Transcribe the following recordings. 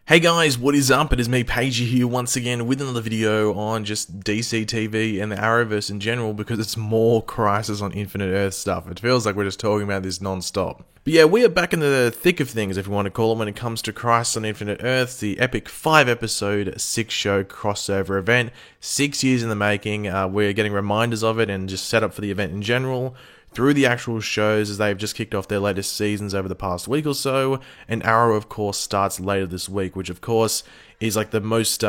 Hey guys, what is up? It is me, Pagey, here once again with another video on just DC TV and the Arrowverse in general, because it's more Crisis on Infinite Earth stuff. It feels like we're just talking about this non-stop. But yeah, we are back in the thick of things, if you want to call it, when it comes to Crisis on Infinite Earth, the epic 5-episode, 6-show crossover event. 6 years in the making. We're getting reminders of it and just set up for the event in general through the actual shows, as they've just kicked off their latest seasons over the past week or so. And Arrow, of course, starts later this week, which of course is like the most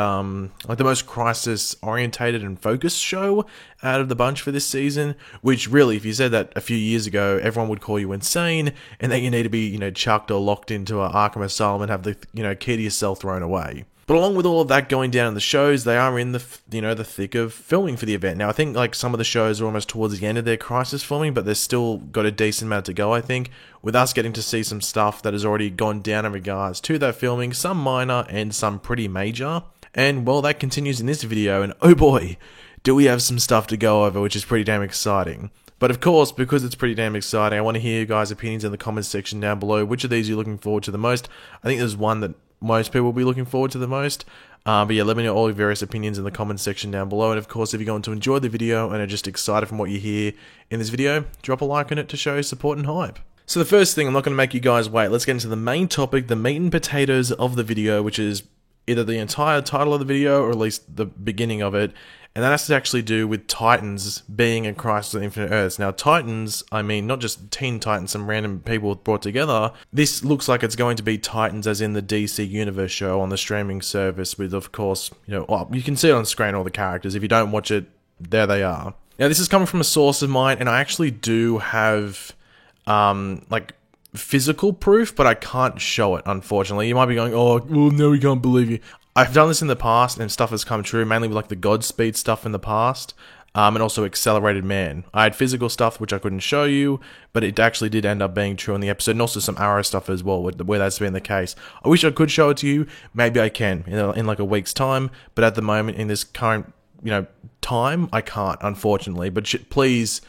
Crisis orientated and focused show out of the bunch for this season. Which really, if you said that a few years ago, everyone would call you insane and that you need to be, chucked or locked into an Arkham Asylum and have the, key to your cell thrown away. But along with all of that going down in the shows, they are in the thick of filming for the event. Now, I think like some of the shows are almost towards the end of their Crisis filming, but they've still got a decent amount to go, I think, with us getting to see some stuff that has already gone down in regards to that filming, some minor and some pretty major. And, well, that continues in this video, and oh boy, do we have some stuff to go over, which is pretty damn exciting. But of course, because it's pretty damn exciting, I want to hear you guys' opinions in the comments section down below. Which of these are you looking forward to the most? I think there's one that most people will be looking forward to the most. But yeah, let me know all your various opinions in the comments section down below. And of course, if you're going to enjoy the video and are just excited from what you hear in this video, drop a like on it to show your support and hype. So the first thing, I'm not going to make you guys wait. Let's get into the main topic, the meat and potatoes of the video, which is either the entire title of the video or at least the beginning of it. And that has to actually do with Titans being in Crisis on Infinite Earths. Now, Titans, I mean, not just Teen Titans, some random people brought together. This looks like it's going to be Titans as in the DC Universe show on the streaming service with, of course, well, you can see it on screen, all the characters. If you don't watch it, there they are. Now, this is coming from a source of mine, and I actually do have, physical proof, but I can't show it, unfortunately. You might be going, oh, well, no, we can't believe you. I've done this in the past, and stuff has come true, mainly with like the Godspeed stuff in the past, and also Accelerated Man. I had physical stuff which I couldn't show you, but it actually did end up being true in the episode, and also some Arrow stuff as well, where that's been the case. I wish I could show it to you. Maybe I can in like a week's time, but at the moment, in this current time, I can't, unfortunately. But please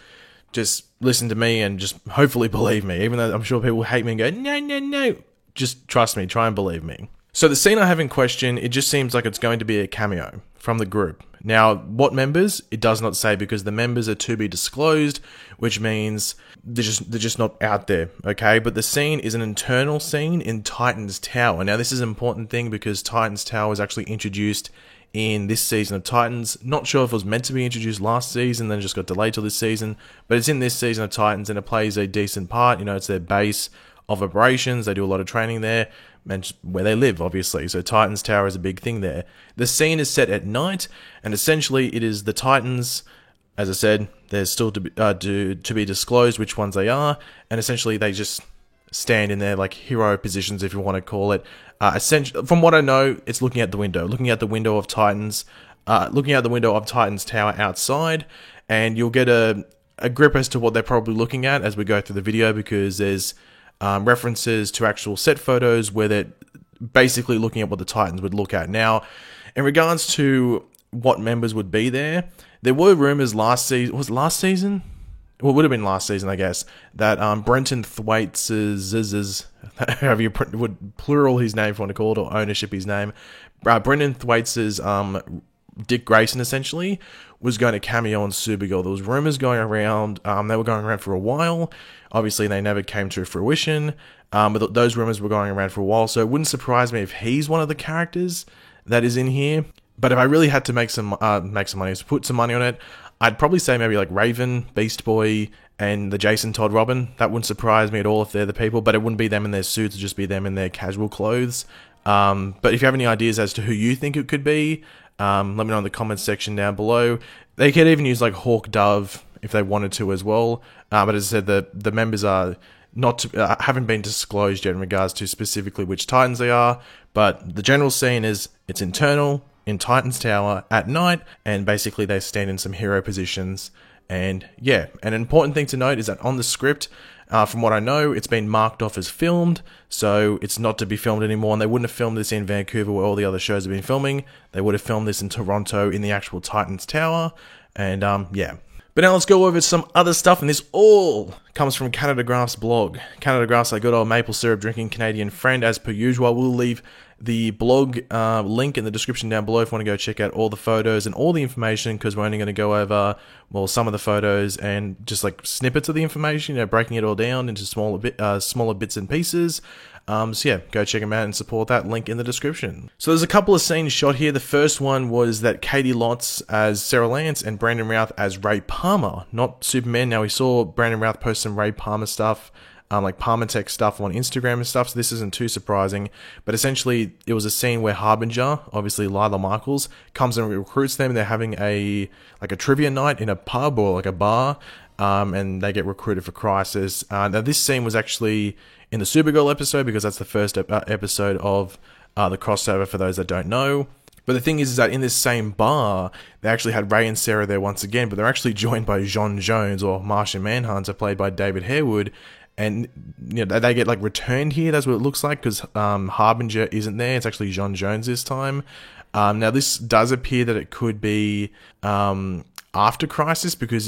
just listen to me and just hopefully believe me, even though I'm sure people hate me and go, no. Just trust me, try and believe me. So the scene I have in question, it just seems like it's going to be a cameo from the group. Now, what members? It does not say, because the members are to be disclosed, which means they're just not out there, okay? But the scene is an internal scene in Titans Tower. Now, this is an important thing because Titans Tower was actually introduced in this season of Titans. Not sure if it was meant to be introduced last season, then just got delayed till this season, but it's in this season of Titans, and it plays a decent part. It's their base of operations. They do a lot of training there, and where they live, obviously. So Titans Tower is a big thing there. The scene is set at night, and essentially it is the Titans. As I said, there's still to be disclosed which ones they are, and essentially they just stand in their like hero positions, if you want to call it. Essentially, from what I know, it's looking out the window of Titans, looking out the window of Titans Tower outside, and you'll get a grip as to what they're probably looking at as we go through the video, because there's references to actual set photos where they're basically looking at what the Titans would look at. Now, in regards to what members would be there were rumors last season. Was it last season? Well, it would have been last season, I guess, that Brenton Thwaites' however you would plural his name, if you want to call it, or ownership his name, Brenton Thwaites' Dick Grayson, essentially, was going to cameo on Supergirl. There was rumors going around. They were going around for a while. Obviously, they never came to fruition. But those rumors were going around for a while, so it wouldn't surprise me if he's one of the characters that is in here. But if I really had to make some money, to put some money on it, I'd probably say maybe like Raven, Beast Boy, and the Jason Todd Robin. That wouldn't surprise me at all if they're the people, but it wouldn't be them in their suits, it'd just be them in their casual clothes. But if you have any ideas as to who you think it could be, let me know in the comments section down below. They could even use like Hawk Dove if they wanted to as well. But as I said, the members are haven't been disclosed yet in regards to specifically which Titans they are. But the general scene is it's internal in Titans Tower at night, and basically they stand in some hero positions. And yeah, an important thing to note is that on the script, from what I know, it's been marked off as filmed, so it's not to be filmed anymore, and they wouldn't have filmed this in Vancouver where all the other shows have been filming. They would have filmed this in Toronto in the actual Titans Tower, and yeah. But now let's go over some other stuff, and this all comes from Canada Graph's blog. Canada Graph's our good old maple syrup drinking Canadian friend, as per usual. We'll leave the blog link in the description down below if you want to go check out all the photos and all the information, because we're only going to go over, well, some of the photos and just like snippets of the information, you know, breaking it all down into smaller bits and pieces. So yeah, go check them out and support that, link in the description. So there's a couple of scenes shot here. The first one was that Katie Lotz as Sarah Lance and Brandon Routh as Ray Palmer, not Superman. Now we saw Brandon Routh post some Ray Palmer stuff, like Palmer Tech stuff on Instagram and stuff, so this isn't too surprising. But essentially, it was a scene where Harbinger, obviously Lila Michaels, comes and recruits them. They're having a trivia night in a pub or like a bar, and they get recruited for Crisis. Now this scene was actually in the Supergirl episode, because that's the first episode of the crossover, for those that don't know. But the thing is that in this same bar, they actually had Ray and Sarah there once again, but they're actually joined by J'onn J'onzz, or Martian Manhunter, played by David Harewood. And you know, they get like returned here. That's what it looks like, because Harbinger isn't there. It's actually J'onn J'onzz this time. Now this does appear that it could be after Crisis, because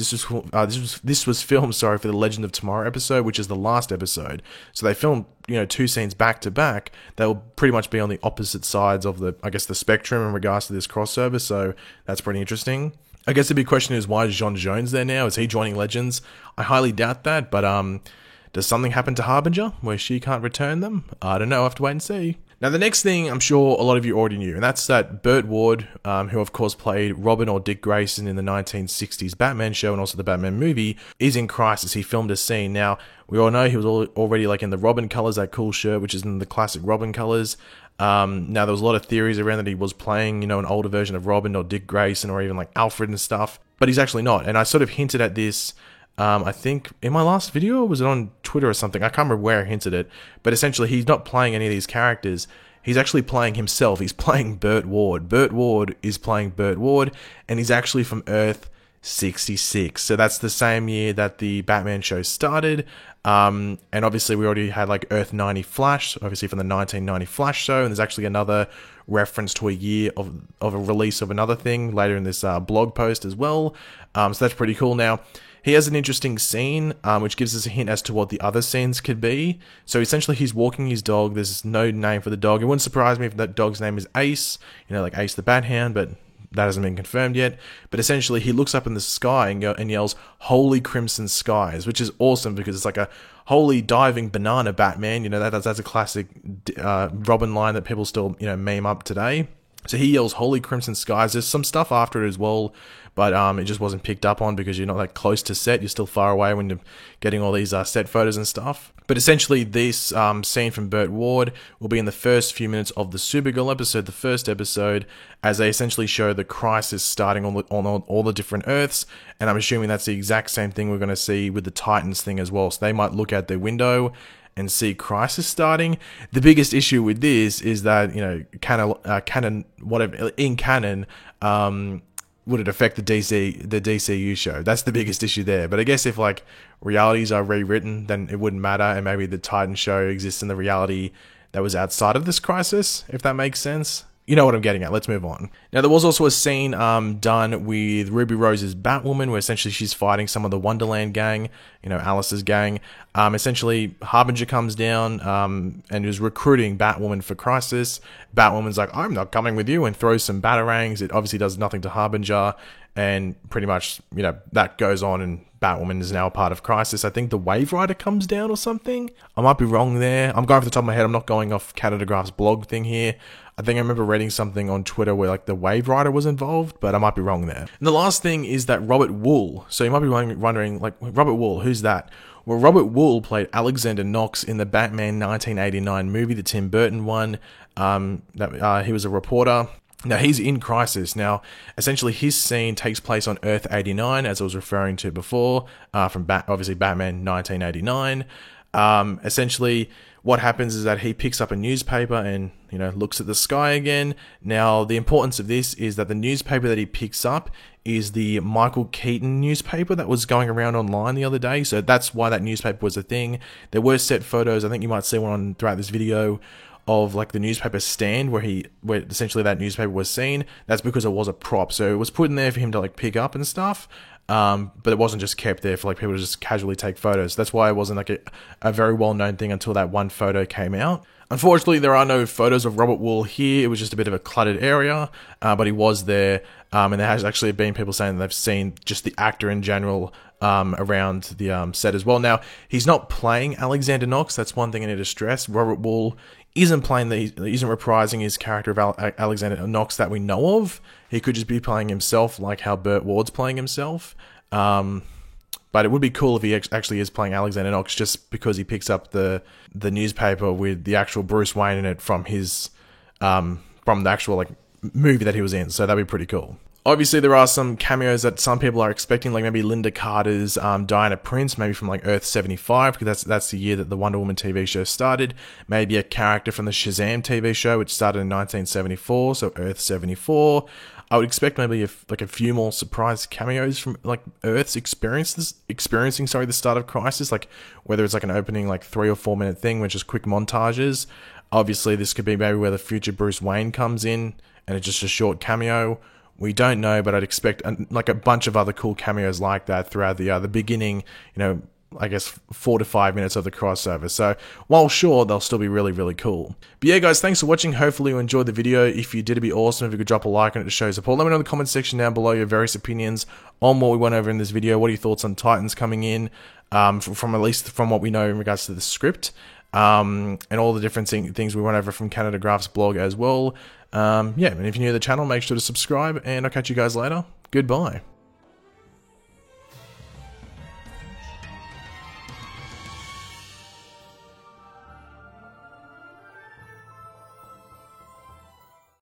this was filmed, sorry, for the Legend of Tomorrow episode, which is the last episode. So they filmed, you know, 2 scenes back to back. They will pretty much be on the opposite sides of the, I guess, the spectrum in regards to this crossover. So that's pretty interesting. I guess the big question is, why is J'onn J'onzz there now? Is he joining Legends? I highly doubt that, but does something happen to Harbinger where she can't return them? I don't know, I'll have to wait and see. Now the next thing I'm sure a lot of you already knew, and that's that Burt Ward, who of course played Robin or Dick Grayson in the 1960s Batman show and also the Batman movie, is in Crisis. He filmed a scene. Now, we all know he was already like in the Robin colors, that cool shirt, which is in the classic Robin colors. Now there was a lot of theories around that he was playing, you know, an older version of Robin or Dick Grayson or even like Alfred and stuff, but he's actually not. And I sort of hinted at this, I think in my last video, or was it on Twitter or something? I can't remember where I hinted it, but essentially he's not playing any of these characters. He's actually playing himself. He's playing Burt Ward. Burt Ward is playing Burt Ward, and he's actually from Earth 66. So that's the same year that the Batman show started. And obviously we already had like Earth 90 Flash, obviously from the 1990 Flash show, and there's actually another reference to a year of a release of another thing later in this blog post as well. So that's pretty cool. Now, he has an interesting scene, which gives us a hint as to what the other scenes could be. So essentially, he's walking his dog. There's no name for the dog. It wouldn't surprise me if that dog's name is Ace, you know, like Ace the Bat Hound, but that hasn't been confirmed yet. But essentially, he looks up in the sky and yells, "Holy Crimson Skies," which is awesome because it's like a holy diving banana Batman. You know, that's a classic Robin line that people still, you know, meme up today. So he yells, "Holy Crimson Skies." There's some stuff after it as well, but it just wasn't picked up on because you're not that close to set. You're still far away when you're getting all these set photos and stuff. But essentially, this scene from Burt Ward will be in the first few minutes of the Supergirl episode, the first episode, as they essentially show the Crisis starting on all the different Earths. And I'm assuming that's the exact same thing we're going to see with the Titans thing as well. So they might look out their window and see Crisis starting. The biggest issue with this is that, you know, in canon, would it affect the DCU show? That's the biggest issue there. But I guess if like realities are rewritten, then it wouldn't matter, and maybe the Titan show exists in the reality that was outside of this Crisis, if that makes sense. You know what I'm getting at. Let's move on. Now, there was also a scene done with Ruby Rose's Batwoman, where essentially she's fighting some of the Wonderland gang, you know, Alice's gang. Essentially, Harbinger comes down and is recruiting Batwoman for Crisis. Batwoman's like, "I'm not coming with you," and throws some batarangs. It obviously does nothing to Harbinger, and pretty much, you know, that goes on, and Batwoman is now a part of Crisis. I think the Wave Rider comes down or something. I might be wrong there. I'm going off the top of my head. I'm not going off Canada Graph's blog thing here. I think I remember reading something on Twitter where like the Wave Rider was involved, but I might be wrong there. And the last thing is that Robert Wuhl. So you might be wondering, like, Robert Wuhl, who's that? Well, Robert Wuhl played Alexander Knox in the Batman 1989 movie, the Tim Burton one. He was a reporter. Now, he's in Crisis. Now, essentially, his scene takes place on Earth 89, as I was referring to before, from obviously Batman 1989. Essentially, what happens is that he picks up a newspaper and, you know, looks at the sky again. Now, the importance of this is that the newspaper that he picks up is the Michael Keaton newspaper that was going around online the other day. So that's why that newspaper was a thing. There were set photos. I think you might see one throughout this video of like the newspaper stand where essentially that newspaper was seen. That's because it was a prop. So it was put in there for him to like pick up and stuff. but it wasn't just kept there for like people to just casually take photos. That's why it wasn't like a very well-known thing until that one photo came out. Unfortunately, there are no photos of Robert Wuhl here. It was just a bit of a cluttered area, but he was there. And there has actually been people saying that they've seen just the actor in general around the set as well. Now, he's not playing Alexander Knox. That's one thing I need to stress. Robert Wuhl isn't isn't reprising his character of Alexander Knox that we know of. He could just be playing himself, like how Burt Ward's playing himself. But it would be cool if he actually is playing Alexander Knox, just because he picks up the newspaper with the actual Bruce Wayne in it from his from the actual like movie that he was in. So that'd be pretty cool. Obviously, there are some cameos that some people are expecting, like maybe Linda Carter's Diana Prince, maybe from like Earth 75, because that's the year that the Wonder Woman TV show started. Maybe a character from the Shazam TV show, which started in 1974, so Earth 74. I would expect maybe a few more surprise cameos from like Earth's experiencing the start of Crisis, like whether it's like an opening like 3 or 4 minute thing, which is quick montages. Obviously, this could be maybe where the future Bruce Wayne comes in, and it's just a short cameo. We don't know, but I'd expect like a bunch of other cool cameos like that throughout the beginning, I guess 4 to 5 minutes of the crossover. So while sure, they'll still be really, really cool. But yeah, guys, thanks for watching. Hopefully you enjoyed the video. If you did, it'd be awesome if you could drop a like on it to show support. Let me know in the comment section down below your various opinions on what we went over in this video. What are your thoughts on Titans coming in, from at least from what we know in regards to the script, and all the different things we went over from Canada Graph's blog as well. Yeah, and if you're new to the channel, make sure to subscribe, and I'll catch you guys later. Goodbye.